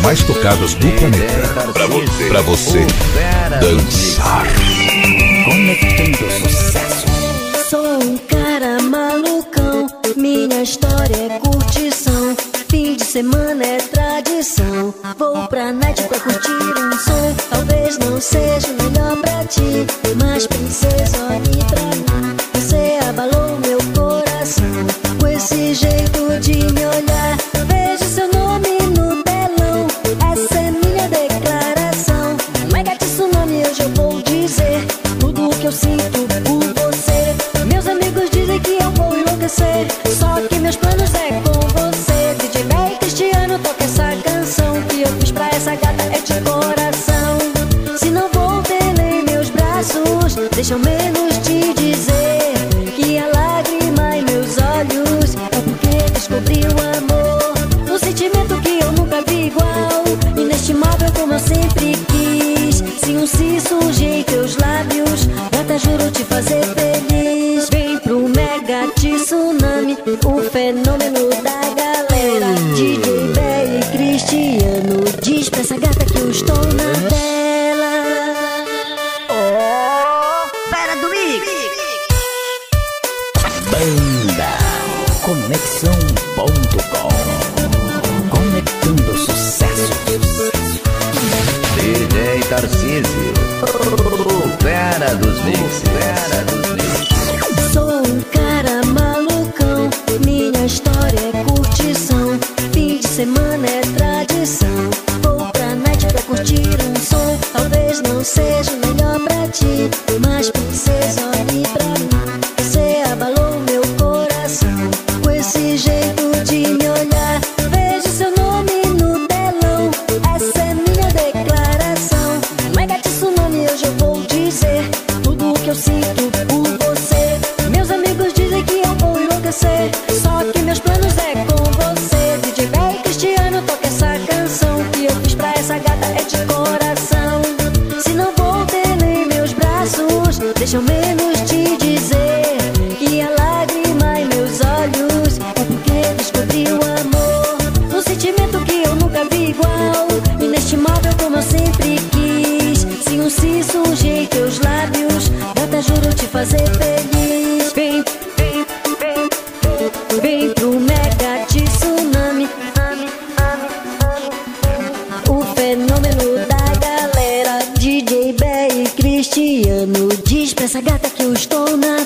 mais tocadas do planeta. Pra você dançar. Conectando sucesso. Sou um cara malucão, minha história é curtição. Fim de semana é tradição. Vou pra night pra curtir um som. Talvez não seja o melhor pra ti, mas princesa, olhe pra mim. Você abalou meu coração com esse jeito de me olhar. Vejo seu nome no telão, essa é minha declaração. Mega tsunami, hoje eu vou dizer tudo o que eu sinto por você. Meus amigos dizem que eu vou enlouquecer, só que meus planos é com você. DJ Bé Cristiano, toca essa canção que eu fiz pra essa gata, é de coração. Se não vou ter nem meus braços, deixa eu menos te dizer que a lágrima em meus olhos é porque descobri o amor, um sentimento que eu nunca vi igual, inestimável como eu sempre quis. Se um si surgir em teus lábios, gata, juro te fazer feliz. Vem pro mega tsunami, o fenômeno da galera. DJ Bé Cristiano, diz pra essa gata que eu estou na tela. Fera do Mix. Banda Conexão.com, conectando sucesso. DJ Tarcísio, o fera dos mixes. Sou um cara malucão, minha história é curtição. Fim de semana é tradição. Vou pra night pra curtir um som. Talvez não seja o melhor pra ti, mas princesa, olhe pra mim. Você abalou meu coração com esse jeito de me olhar. Vejo seu nome no telão, essa é minha declaração. Mega tsunami, hoje eu vou dizer tudo o que eu sinto por você. Meus amigos dizem que eu vou enlouquecer, só que meus planos é com você. DJ Bé Cristiano, toca essa canção que eu fiz pra essa gata, é de coração. Se não vou ter nem meus braços, deixa eu menos te dizer que a lágrima em meus olhos é porque descobri o amor, um sentimento que eu nunca vi igual, inestimável como eu sempre quis. Se um si surgir em teus lábios, gata, juro te fazer feliz. Vem pro mega tsunami, o fenômeno da galera. DJ Bé Cristiano, diz pra essa gata que eu estou na